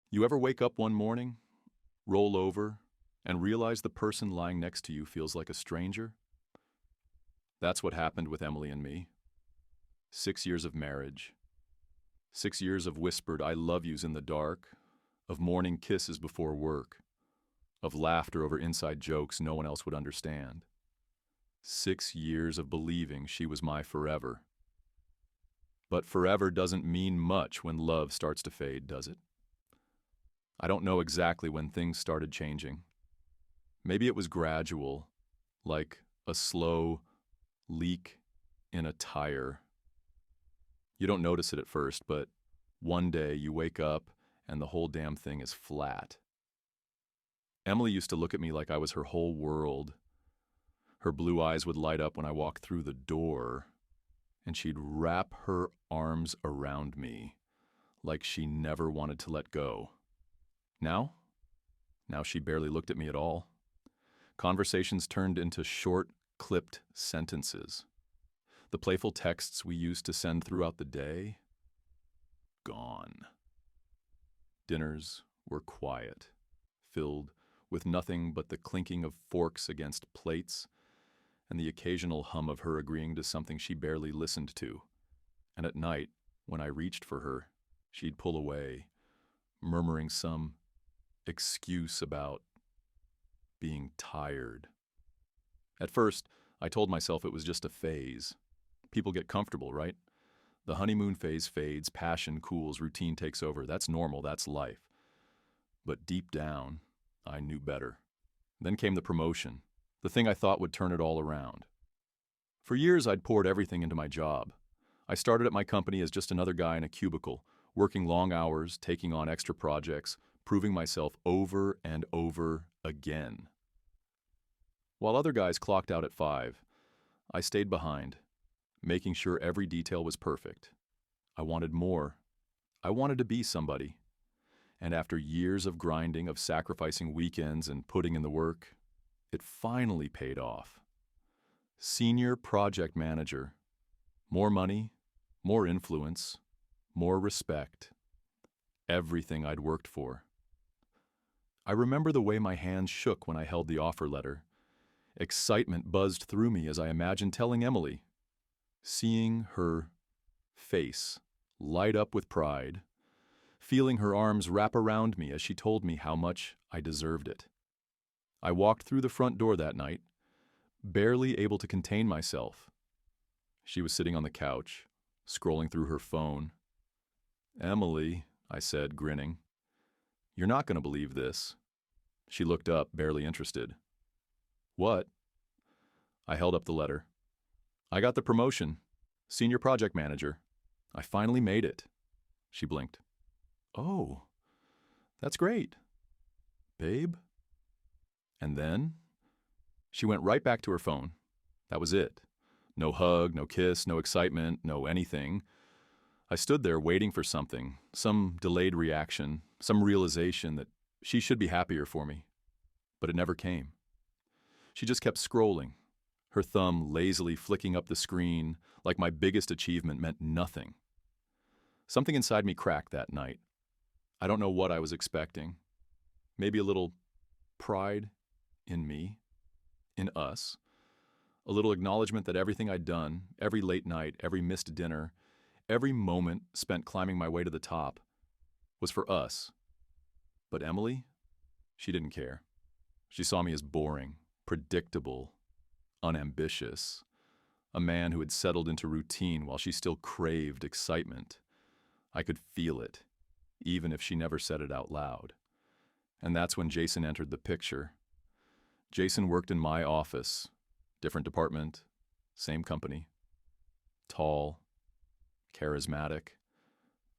You ever wake up one morning, roll over, and realize the person lying next to you feels like a stranger? That's what happened with Emily and me. 6 years of marriage. 6 years of whispered I love yous in the dark, of morning kisses before work, of laughter over inside jokes no one else would understand. 6 years of believing she was my forever. But forever doesn't mean much when love starts to fade, does it? I don't know exactly when things started changing. Maybe it was gradual, like a slow leak in a tire. You don't notice it at first, but one day you wake up and the whole damn thing is flat. Emily used to look at me like I was her whole world. Her blue eyes would light up when I walked through the door, and she'd wrap her arms around me like she never wanted to let go. Now she barely looked at me at all. Conversations turned into short, clipped sentences. The playful texts we used to send throughout the day, gone. Dinners were quiet, filled with nothing but the clinking of forks against plates and the occasional hum of her agreeing to something she barely listened to. And at night, when I reached for her, she'd pull away, murmuring some excuse about being tired. At first, I told myself it was just a phase. People get comfortable, right? The honeymoon phase fades, passion cools, routine takes over. That's normal, that's life. But deep down, I knew better. Then came the promotion, the thing I thought would turn it all around. For years, I'd poured everything into my job. I started at my company as just another guy in a cubicle, working long hours, taking on extra projects, proving myself over and over again. While other guys clocked out at 5, I stayed behind, making sure every detail was perfect. I wanted more. I wanted to be somebody. And after years of grinding, of sacrificing weekends and putting in the work, it finally paid off. Senior project manager. More money, more influence, more respect. Everything I'd worked for. I remember the way my hands shook when I held the offer letter. Excitement buzzed through me as I imagined telling Emily. Seeing her face light up with pride, feeling her arms wrap around me as she told me how much I deserved it. I walked through the front door that night, barely able to contain myself. She was sitting on the couch, scrolling through her phone. "Emily," I said, grinning, "you're not going to believe this." She looked up, barely interested. "What?" I held up the letter. "I got the promotion. Senior project manager. I finally made it." She blinked. "Oh, that's great. Babe?" And then she went right back to her phone. That was it. No hug, no kiss, no excitement, no anything. I stood there waiting for something, some delayed reaction, some realization that she should be happier for me. But it never came. She just kept scrolling, her thumb lazily flicking up the screen like my biggest achievement meant nothing. Something inside me cracked that night. I don't know what I was expecting. Maybe a little pride in me, in us. A little acknowledgement that everything I'd done, every late night, every missed dinner, every moment spent climbing my way to the top, was for us. But Emily, she didn't care. She saw me as boring, predictable, unambitious, a man who had settled into routine while she still craved excitement. I could feel it, even if she never said it out loud. And that's when Jason entered the picture. Jason worked in my office, different department, same company. Tall, charismatic,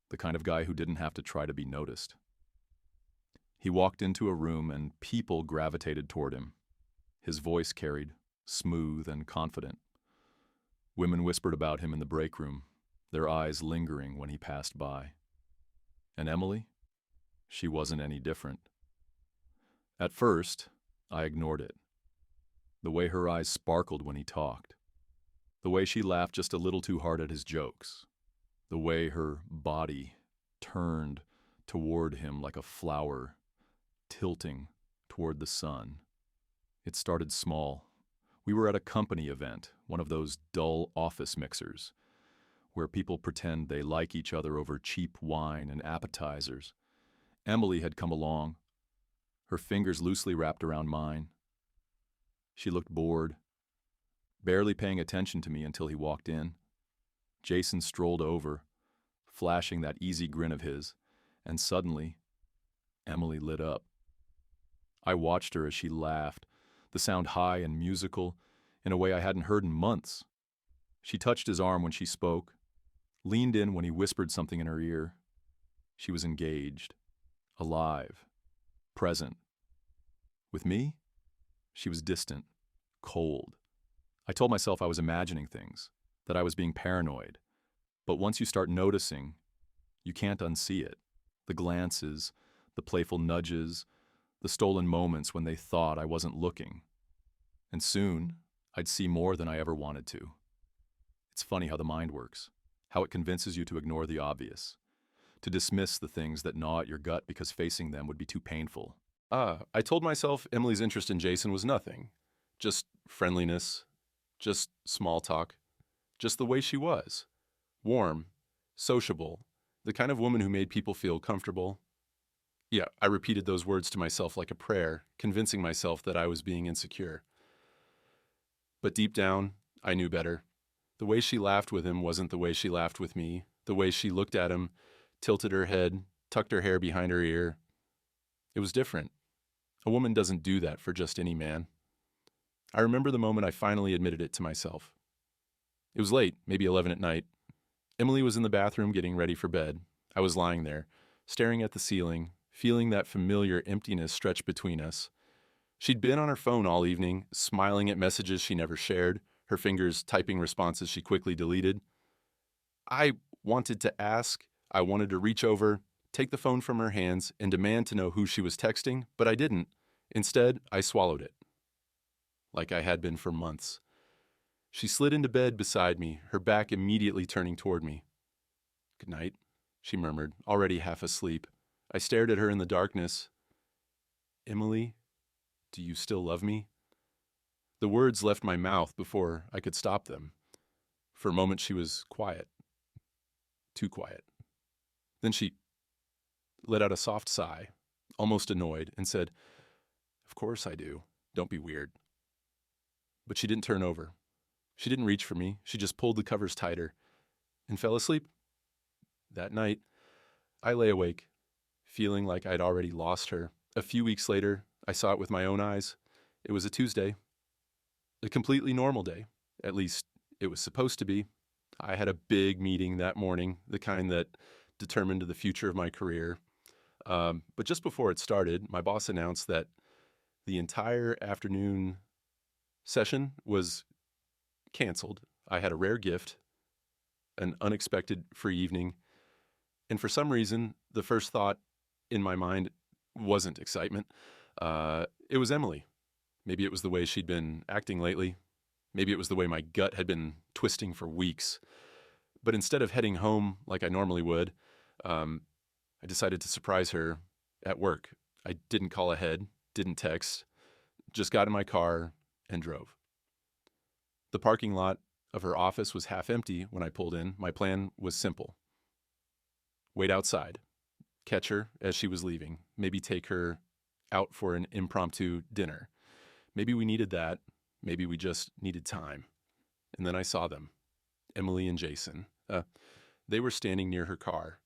the kind of guy who didn't have to try to be noticed. He walked into a room and people gravitated toward him. His voice carried, smooth and confident. Women whispered about him in the break room, their eyes lingering when he passed by. And Emily? She wasn't any different. At first, I ignored it. The way her eyes sparkled when he talked. The way she laughed just a little too hard at his jokes. The way her body turned toward him like a flower tilting toward the sun. It started small. We were at a company event, one of those dull office mixers, where people pretend they like each other over cheap wine and appetizers. Emily had come along, her fingers loosely wrapped around mine. She looked bored, barely paying attention to me until he walked in. Jason strolled over, flashing that easy grin of his, and suddenly, Emily lit up. I watched her as she laughed, the sound high and musical, in a way I hadn't heard in months. She touched his arm when she spoke, leaned in when he whispered something in her ear. She was engaged, alive, present. With me, she was distant, cold. I told myself I was imagining things, that I was being paranoid. But once you start noticing, you can't unsee it. The glances, the playful nudges, the stolen moments when they thought I wasn't looking. And soon, I'd see more than I ever wanted to. It's funny how the mind works, how it convinces you to ignore the obvious, to dismiss the things that gnaw at your gut because facing them would be too painful. I told myself Emily's interest in Jason was nothing. Just friendliness, just small talk, just the way she was. Warm, sociable, the kind of woman who made people feel comfortable. Yeah, I repeated those words to myself like a prayer, convincing myself that I was being insecure. But deep down, I knew better. The way she laughed with him wasn't the way she laughed with me. The way she looked at him, tilted her head, tucked her hair behind her ear. It was different. A woman doesn't do that for just any man. I remember the moment I finally admitted it to myself. It was late, maybe 11 at night. Emily was in the bathroom getting ready for bed. I was lying there, staring at the ceiling, feeling that familiar emptiness stretch between us. She'd been on her phone all evening, smiling at messages she never shared, her fingers typing responses she quickly deleted. I wanted to ask, I wanted to reach over, take the phone from her hands, and demand to know who she was texting, but I didn't. Instead, I swallowed it. Like I had been for months. She slid into bed beside me, her back immediately turning toward me. "Good night," she murmured, already half asleep. I stared at her in the darkness. "Emily, do you still love me?" The words left my mouth before I could stop them. For a moment she was quiet. Too quiet. Then she let out a soft sigh, almost annoyed, and said, "Of course I do. Don't be weird." But she didn't turn over. She didn't reach for me. She just pulled the covers tighter and fell asleep. That night, I lay awake, feeling like I'd already lost her. A few weeks later, I saw it with my own eyes. It was a Tuesday. A completely normal day. At least, it was supposed to be. I had a big meeting that morning, the kind that determined the future of my career. But just before it started, my boss announced that the entire afternoon session was canceled. I had a rare gift, an unexpected free evening, and for some reason, the first thought in my mind wasn't excitement. It was Emily. Maybe it was the way she'd been acting lately. Maybe it was the way my gut had been twisting for weeks. But instead of heading home like I normally would, I decided to surprise her at work. I didn't call ahead, didn't text, just got in my car and drove. The parking lot of her office was half empty when I pulled in. My plan was simple. Wait outside, catch her as she was leaving, maybe take her out for an impromptu dinner. Maybe we needed that. Maybe we just needed time. And then I saw them, Emily and Jason. They were standing near her car,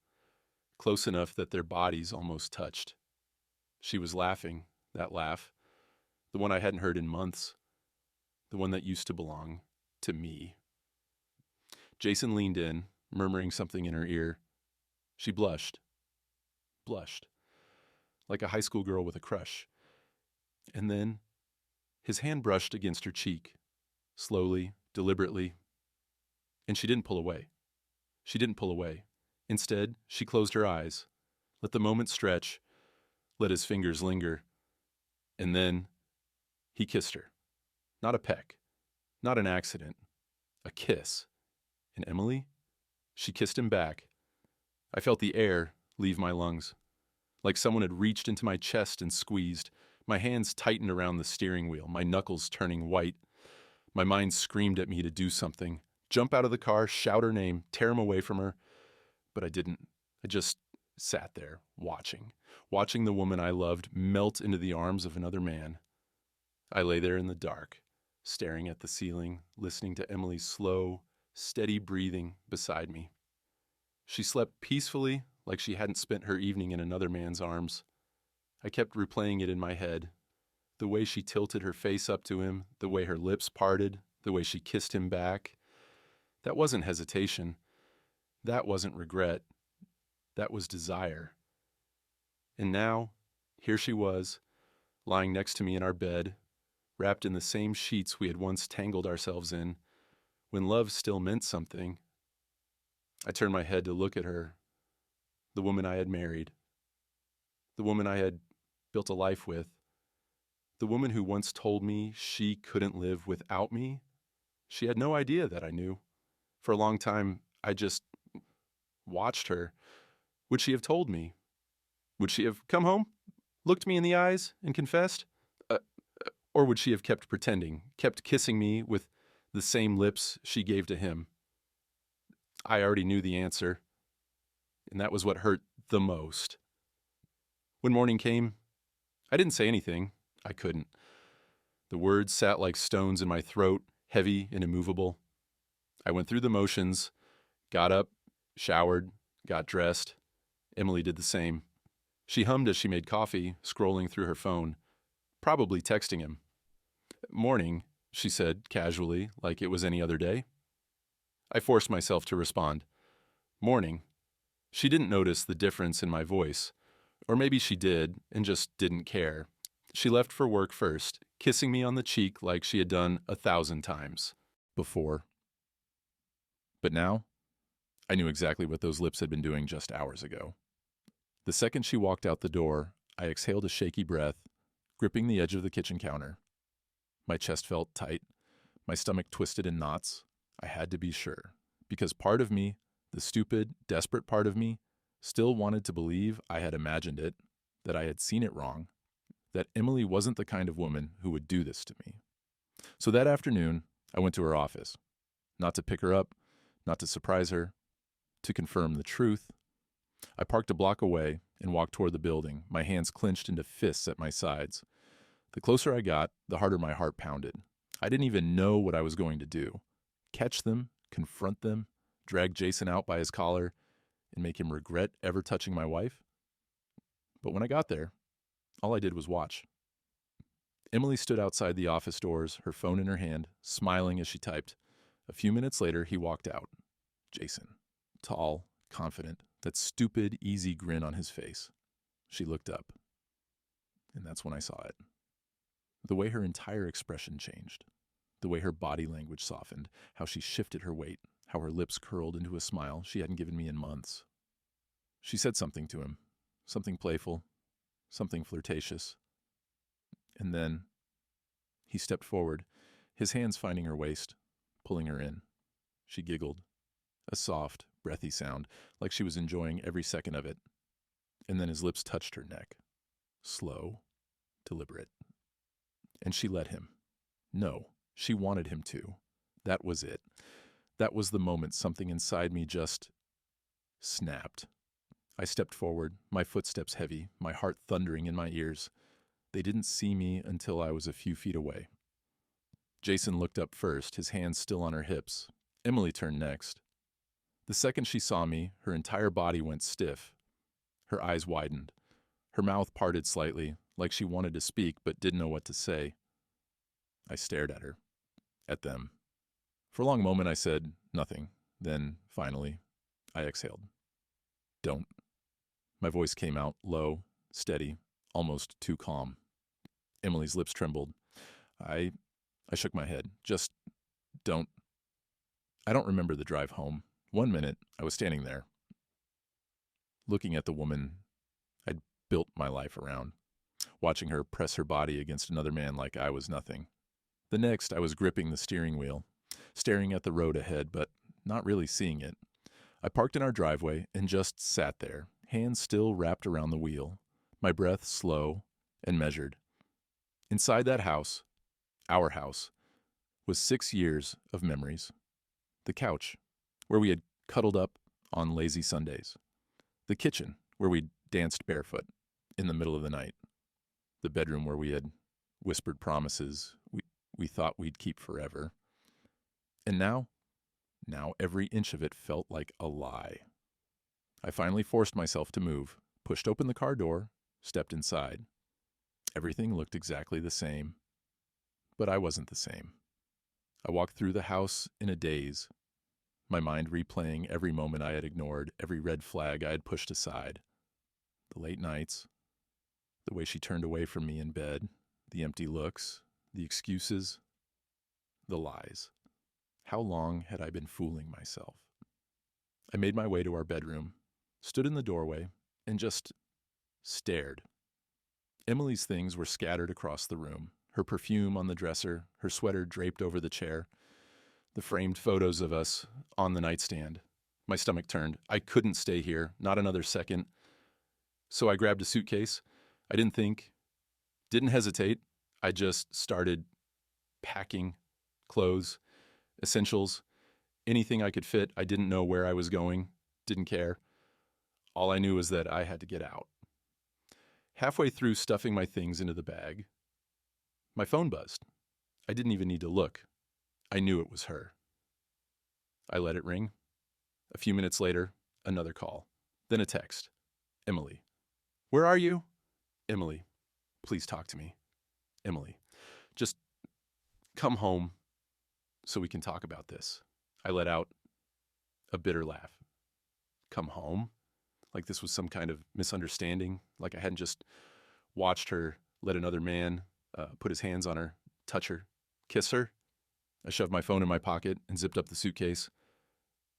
close enough that their bodies almost touched. She was laughing, that laugh, the one I hadn't heard in months, the one that used to belong to me. Jason leaned in, murmuring something in her ear. She blushed, like a high school girl with a crush. And then his hand brushed against her cheek, slowly, deliberately, and she didn't pull away. Instead, she closed her eyes, let the moment stretch, let his fingers linger, and then he kissed her. Not a peck, not an accident, a kiss. And Emily, she kissed him back. I felt the air leave my lungs. like someone had reached into my chest and squeezed. My hands tightened around the steering wheel, my knuckles turning white. My mind screamed at me to do something. Jump out of the car, shout her name, tear him away from her. But I didn't. I just sat there, watching the woman I loved melt into the arms of another man. I lay there in the dark, staring at the ceiling, listening to Emily's slow, steady breathing beside me. She slept peacefully, like she hadn't spent her evening in another man's arms. I kept replaying it in my head. The way she tilted her face up to him, the way her lips parted, the way she kissed him back. That wasn't hesitation. That wasn't regret. That was desire. And now, here she was, lying next to me in our bed, wrapped in the same sheets we had once tangled ourselves in, when love still meant something. I turned my head to look at her, the woman I had married, the woman I had built a life with, the woman who once told me she couldn't live without me. She had no idea that I knew. For a long time, I just watched her. Would she have told me? Would she have come home, looked me in the eyes, and confessed? Or would she have kept pretending, kept kissing me with the same lips she gave to him? I already knew the answer, and that was what hurt the most. When morning came, I didn't say anything. I couldn't. The words sat like stones in my throat, heavy and immovable. I went through the motions, got up, showered, got dressed. Emily did the same. She hummed as she made coffee, scrolling through her phone, probably texting him. "Morning," she said casually, like it was any other day. I forced myself to respond. "Morning." She didn't notice the difference in my voice. Or maybe she did and just didn't care. She left for work first, kissing me on the cheek like she had done 1,000 times before. But now, I knew exactly what those lips had been doing just hours ago. The second she walked out the door, I exhaled a shaky breath, gripping the edge of the kitchen counter. My chest felt tight, my stomach twisted in knots. I had to be sure, because part of me, the stupid, desperate part of me, still wanted to believe I had imagined it, that I had seen it wrong, that Emily wasn't the kind of woman who would do this to me. So that afternoon, I went to her office, not to pick her up, not to surprise her, to confirm the truth. I parked a block away and walked toward the building, my hands clenched into fists at my sides. The closer I got, the harder my heart pounded. I didn't even know what I was going to do. Catch them, confront them, drag Jason out by his collar, and make him regret ever touching my wife? But when I got there, all I did was watch. Emily stood outside the office doors, her phone in her hand, smiling as she typed. A few minutes later, he walked out. Jason. Tall, confident, that stupid, easy grin on his face. She looked up. And that's when I saw it. The way her entire expression changed. The way her body language softened, how she shifted her weight, how her lips curled into a smile she hadn't given me in months. She said something to him, something playful, something flirtatious. And then he stepped forward, his hands finding her waist, pulling her in. She giggled, a soft, breathy sound, like she was enjoying every second of it. And then his lips touched her neck, slow, deliberate. And she let him. No, she wanted him to. That was it. That was the moment something inside me just snapped. I stepped forward, my footsteps heavy, my heart thundering in my ears. They didn't see me until I was a few feet away. Jason looked up first, his hands still on her hips. Emily turned next. The second she saw me, her entire body went stiff. Her eyes widened. Her mouth parted slightly, like she wanted to speak but didn't know what to say. I stared at her, at them. For a long moment I said nothing. Then, finally, I exhaled. Don't. My voice came out low, steady, almost too calm. Emily's lips trembled. I shook my head. Just don't. I don't remember the drive home. 1 minute, I was standing there, looking at the woman I'd built my life around, watching her press her body against another man like I was nothing. The next, I was gripping the steering wheel, staring at the road ahead, but not really seeing it. I parked in our driveway and just sat there, hands still wrapped around the wheel. my breath slow and measured. Inside that house, our house, was 6 years of memories. The couch, where we had cuddled up on lazy Sundays. The kitchen, where we danced barefoot in the middle of the night. The bedroom where we had whispered promises we thought we'd keep forever. And now every inch of it felt like a lie. I finally forced myself to move, pushed open the car door, stepped inside. Everything looked exactly the same, but I wasn't the same. I walked through the house in a daze, my mind replaying every moment I had ignored, every red flag I had pushed aside. The late nights, the way she turned away from me in bed, the empty looks, the excuses, the lies. How long had I been fooling myself? I made my way to our bedroom, stood in the doorway, and just stared. Emily's things were scattered across the room, her perfume on the dresser, her sweater draped over the chair, the framed photos of us on the nightstand. My stomach turned. I couldn't stay here, not another second. So I grabbed a suitcase. I didn't think, didn't hesitate. I just started packing clothes, essentials, anything I could fit. I didn't know where I was going, didn't care. All I knew was that I had to get out. Halfway through stuffing my things into the bag, my phone buzzed. I didn't even need to look. I knew it was her. I let it ring. A few minutes later, another call. Then a text. Emily. Where are you? Emily. Please talk to me. Emily. Just come home so we can talk about this. I let out a bitter laugh. Come home? Like this was some kind of misunderstanding, like I hadn't just watched her let another man put his hands on her, touch her, kiss her. I shoved my phone in my pocket and zipped up the suitcase.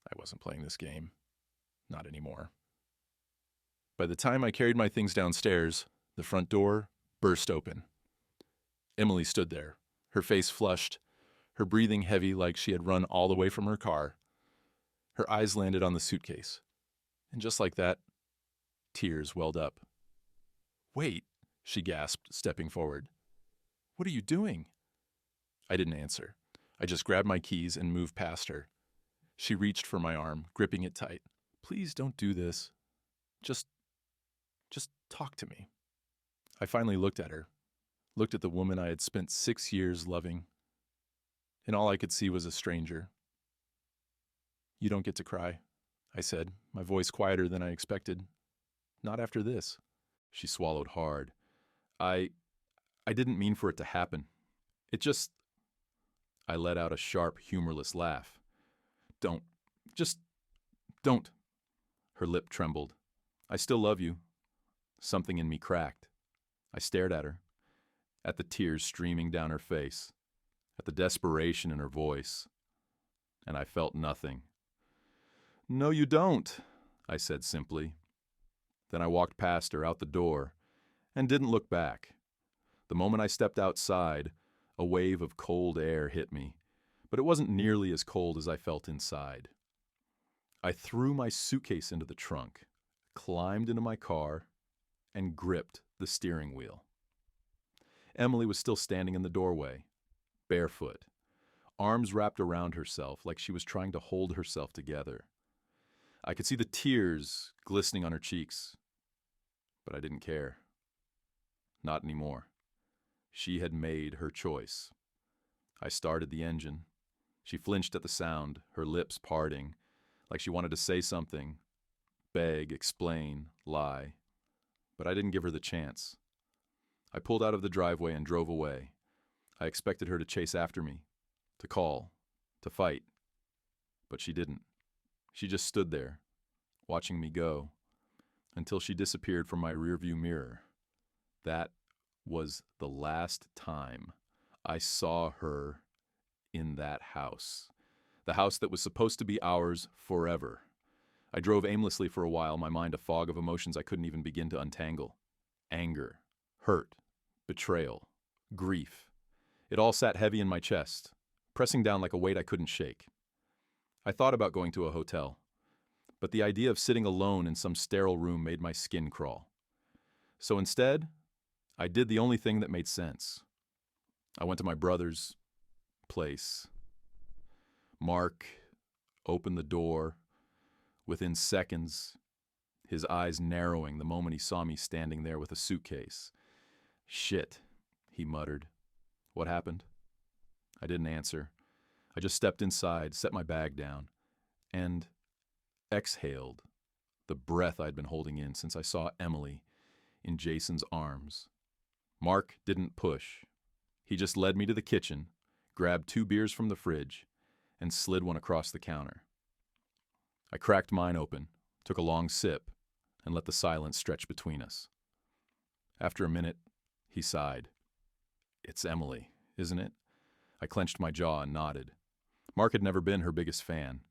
I wasn't playing this game. Not anymore. By the time I carried my things downstairs, the front door burst open. Emily stood there, her face flushed, her breathing heavy like she had run all the way from her car. Her eyes landed on the suitcase. And just like that, tears welled up. Wait, she gasped, stepping forward. What are you doing? I didn't answer. I just grabbed my keys and moved past her. She reached for my arm, gripping it tight. Please don't do this. Just talk to me. I finally looked at her, looked at the woman I had spent 6 years loving, and all I could see was a stranger. You don't get to cry, I said, my voice quieter than I expected. Not after this. She swallowed hard. I didn't mean for it to happen. It just... I let out a sharp, humorless laugh. Don't. Just don't. Her lip trembled. I still love you. Something in me cracked. I stared at her, at the tears streaming down her face, at the desperation in her voice, and I felt nothing. No, you don't, I said simply. Then I walked past her out the door and didn't look back. The moment I stepped outside, a wave of cold air hit me, but it wasn't nearly as cold as I felt inside. I threw my suitcase into the trunk, climbed into my car, and gripped the steering wheel. Emily was still standing in the doorway, barefoot, arms wrapped around herself like she was trying to hold herself together. I could see the tears glistening on her cheeks, but I didn't care. Not anymore. She had made her choice. I started the engine. She flinched at the sound, her lips parting, like she wanted to say something, beg, explain, lie. But I didn't give her the chance. I pulled out of the driveway and drove away. I expected her to chase after me, to call, to fight. But she didn't. She just stood there, watching me go, until she disappeared from my rearview mirror. That was the last time I saw her in that house. The house that was supposed to be ours forever. I drove aimlessly for a while, my mind a fog of emotions I couldn't even begin to untangle. Anger, hurt, betrayal, grief. It all sat heavy in my chest, pressing down like a weight I couldn't shake. I thought about going to a hotel, but the idea of sitting alone in some sterile room made my skin crawl. So instead, I did the only thing that made sense. I went to my brother's place. Mark opened the door. Within seconds, his eyes narrowing the moment he saw me standing there with a suitcase. "Shit," he muttered. "What happened?" I didn't answer. I just stepped inside, set my bag down, and exhaled the breath I'd been holding in since I saw Emily in Jason's arms. Mark didn't push. He just led me to the kitchen, grabbed 2 beers from the fridge, and slid one across the counter. I cracked mine open, took a long sip, and let the silence stretch between us. After a minute, he sighed. "It's Emily, isn't it?" I clenched my jaw and nodded. Mark had never been her biggest fan.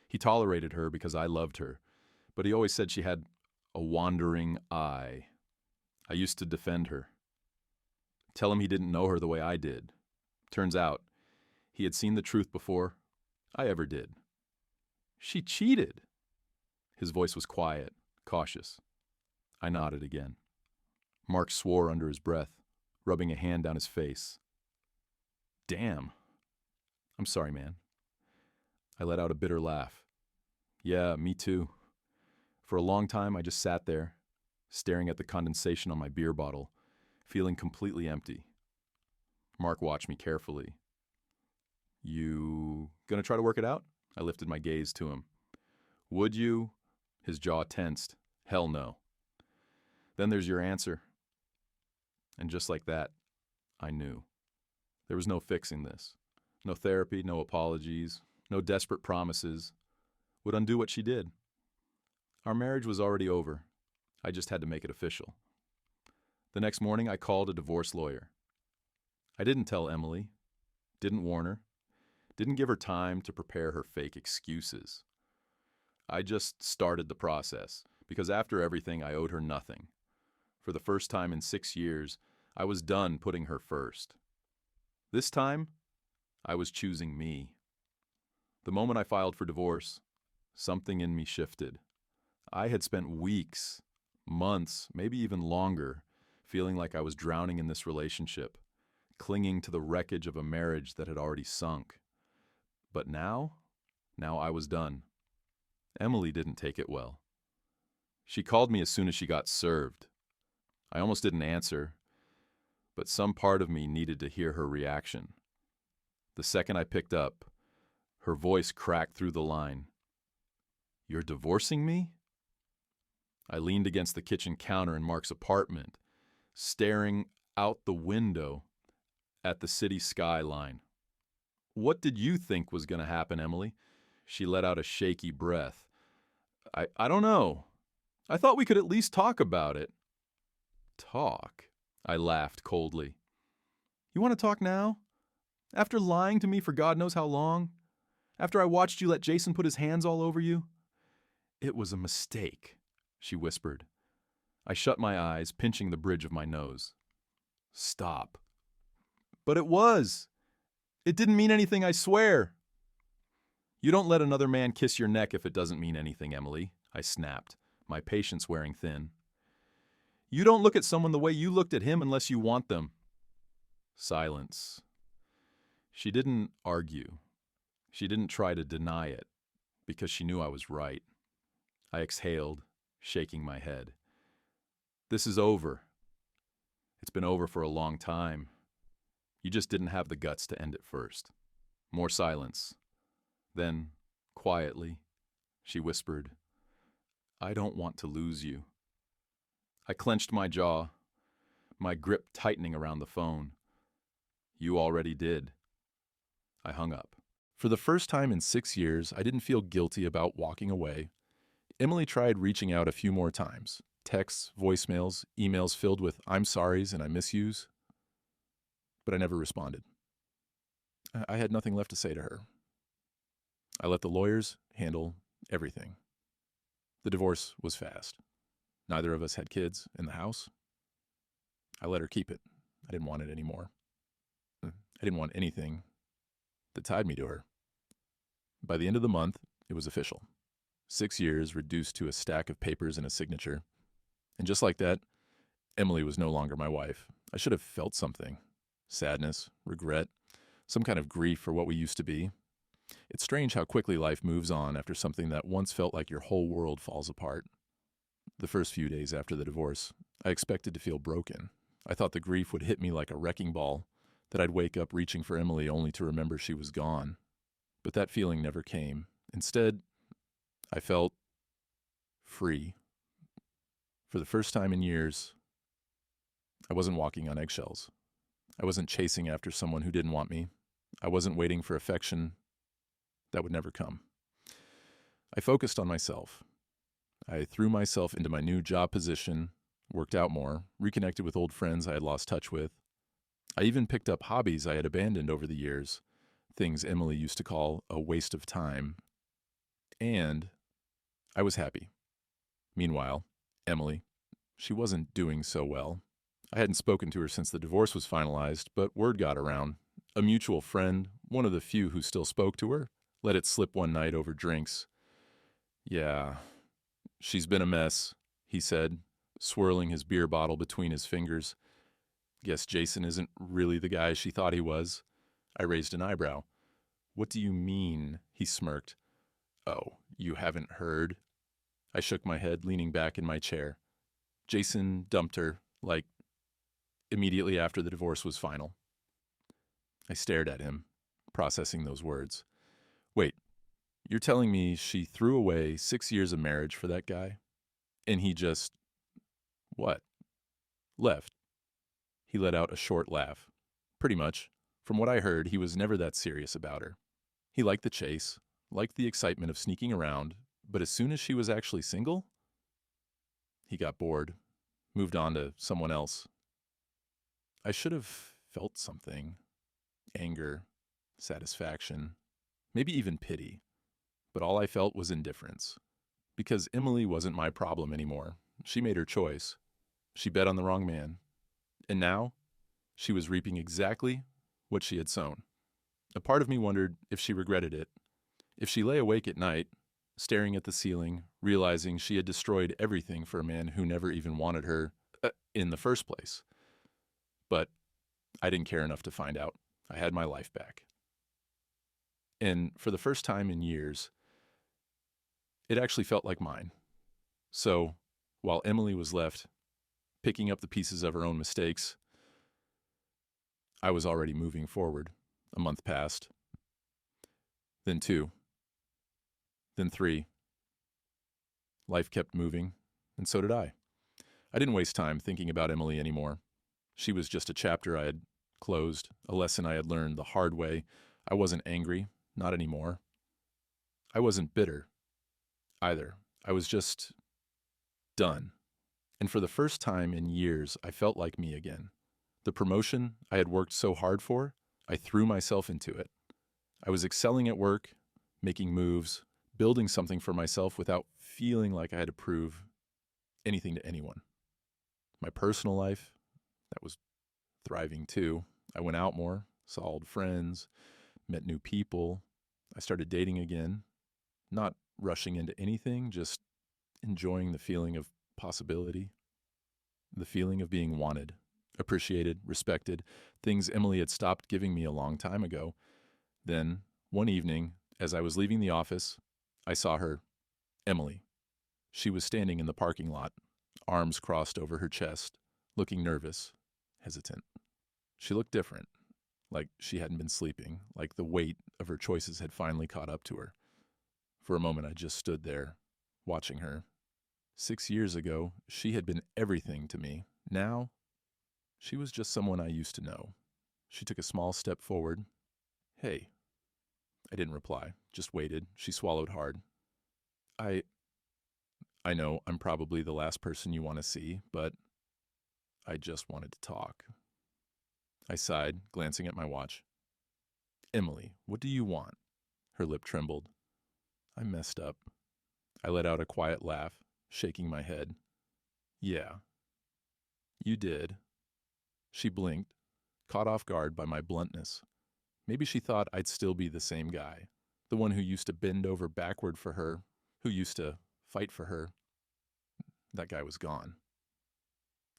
He tolerated her because I loved her, but he always said she had a wandering eye. I used to defend her. Tell him he didn't know her the way I did. Turns out, he had seen the truth before I ever did. "She cheated." His voice was quiet, cautious. I nodded again. Mark swore under his breath, rubbing a hand down his face. "Damn. I'm sorry, man." I let out a bitter laugh. "Yeah, me too." For a long time, I just sat there, staring at the condensation on my beer bottle, feeling completely empty. Mark watched me carefully. "You gonna try to work it out?" I lifted my gaze to him. "Would you?" His jaw tensed. "Hell no." "Then there's your answer." And just like that, I knew. There was no fixing this. No therapy, no apologies, no desperate promises would undo what she did. Our marriage was already over. I just had to make it official. The next morning, I called a divorce lawyer. I didn't tell Emily, didn't warn her, didn't give her time to prepare her fake excuses. I just started the process, because after everything, I owed her nothing. For the first time in 6 years, I was done putting her first. This time, I was choosing me. The moment I filed for divorce, something in me shifted. I had spent weeks, months, maybe even longer, feeling like I was drowning in this relationship, clinging to the wreckage of a marriage that had already sunk. But now I was done. Emily didn't take it well. She called me as soon as she got served. I almost didn't answer, but some part of me needed to hear her reaction. The second I picked up, her voice cracked through the line. "You're divorcing me?" I leaned against the kitchen counter in Mark's apartment, staring out the window at the city skyline. "What did you think was going to happen, Emily?" She let out a shaky breath. I don't know. I thought we could at least talk about it." "Talk?" I laughed coldly. "You want to talk now? After lying to me for God knows how long? After I watched you let Jason put his hands all over you?" "It was a mistake," she whispered. I shut my eyes, pinching the bridge of my nose. "Stop." "But it was. It didn't mean anything, I swear." "You don't let another man kiss your neck if it doesn't mean anything, Emily," I snapped, my patience wearing thin. "You don't look at someone the way you looked at him unless you want them." Silence. She didn't argue. She didn't try to deny it, because she knew I was right. I exhaled, shaking my head. "This is over. It's been over for a long time. You just didn't have the guts to end it first." More silence. Then, quietly, she whispered, "I don't want to lose you." I clenched my jaw, my grip tightening around the phone. "You already did." I hung up. For the first time in 6 years, I didn't feel guilty about walking away. Emily tried reaching out a few more times. Texts, voicemails, emails filled with "I'm sorries" and "I miss yous." But I never responded. I had nothing left to say to her. I let the lawyers handle everything. The divorce was fast. Neither of us had kids in the house. I let her keep it. I didn't want it anymore. I didn't want anything that tied me to her. By the end of the month, it was official. 6 years reduced to a stack of papers and a signature. And just like that, Emily was no longer my wife. I should have felt something. Sadness, regret, some kind of grief for what we used to be. It's strange how quickly life moves on after something that once felt like your whole world falls apart. The first few days after the divorce, I expected to feel broken. I thought the grief would hit me like a wrecking ball, that I'd wake up reaching for Emily only to remember she was gone. But that feeling never came. Instead, I felt free. For the first time in years, I wasn't walking on eggshells. I wasn't chasing after someone who didn't want me. I wasn't waiting for affection that would never come. I focused on myself. I threw myself into my new job position, worked out more, reconnected with old friends I had lost touch with. I even picked up hobbies I had abandoned over the years, things Emily used to call a waste of time. And I was happy. Meanwhile, Emily, she wasn't doing so well. I hadn't spoken to her since the divorce was finalized, but word got around. A mutual friend, one of the few who still spoke to her, let it slip one night over drinks. "Yeah, she's been a mess," he said, swirling his beer bottle between his fingers. "Guess Jason isn't really the guy she thought he was." I raised an eyebrow. "What do you mean?" he smirked. "Oh, you haven't heard?" I shook my head, leaning back in my chair. "Jason dumped her, like, immediately after the divorce was final." I stared at him, processing those words. "Wait, you're telling me she threw away 6 years of marriage for that guy? And he just, what? Left?" He let out a short laugh. "Pretty much. From what I heard, he was never that serious about her. He liked the chase, liked the excitement of sneaking around, but as soon as she was actually single, he got bored, moved on to someone else." I should have felt something. Anger, satisfaction, maybe even pity. But all I felt was indifference. Because Emily wasn't my problem anymore. She made her choice. She bet on the wrong man. And now, she was reaping exactly what she had sown. A part of me wondered if she regretted it. If she lay awake at night, staring at the ceiling, realizing she had destroyed everything for a man who never even wanted her in the first place. But I didn't care enough to find out. I had my life back. And for the first time in years, it actually felt like mine. So, while Emily was left picking up the pieces of her own mistakes, I was already moving forward. A month passed. Then 2. Then 3. Life kept moving, and so did I. I didn't waste time thinking about Emily anymore. She was just a chapter I had closed, a lesson I had learned the hard way. I wasn't angry, not anymore. I wasn't bitter either. I was just done. And for the first time in years, I felt like me again. The promotion I had worked so hard for, I threw myself into it. I was excelling at work, making moves, building something for myself without feeling like I had to prove anything to anyone. My personal life, that was thriving too. I went out more, saw old friends, met new people. I started dating again, not rushing into anything, just enjoying the feeling of possibility, the feeling of being wanted, appreciated, respected, things Emily had stopped giving me a long time ago. Then, one evening, as I was leaving the office, I saw her, Emily. She was standing in the parking lot, arms crossed over her chest, looking nervous, hesitant. She looked different, like she hadn't been sleeping, like the weight of her choices had finally caught up to her. For a moment, I just stood there, watching her. 6 years ago, she had been everything to me. Now, she was just someone I used to know. She took a small step forward. "Hey." I didn't reply, just waited. She swallowed hard. I know I'm probably the last person you want to see, but I just wanted to talk." I sighed, glancing at my watch. "Emily, what do you want?" Her lip trembled. "I messed up." I let out a quiet laugh, shaking my head. "Yeah, you did." She blinked, caught off guard by my bluntness. Maybe she thought I'd still be the same guy, the one who used to bend over backward for her, who used to fight for her. That guy was gone.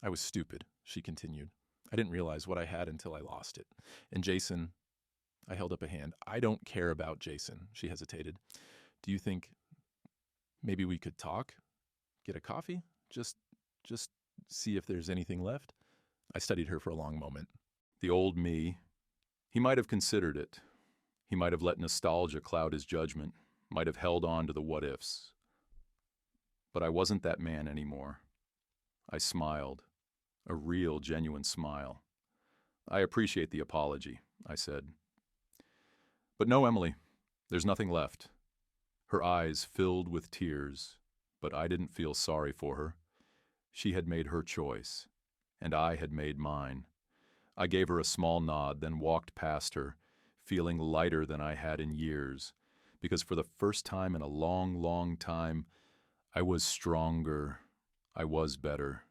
I was stupid, she continued. I didn't realize what I had until I lost it. And Jason, I held up a hand. I don't care about Jason, she hesitated. Do you think maybe we could talk? Get a coffee? Just see if there's anything left? I studied her for a long moment. The old me, he might have considered it. He might have let nostalgia cloud his judgment, might have held on to the what-ifs. But I wasn't that man anymore. I smiled, a real, genuine smile. I appreciate the apology, I said. But no, Emily, there's nothing left. Her eyes filled with tears, but I didn't feel sorry for her. She had made her choice, and I had made mine. I gave her a small nod, then walked past her, feeling lighter than I had in years, because for the first time in a long, long time, I was stronger. I was better.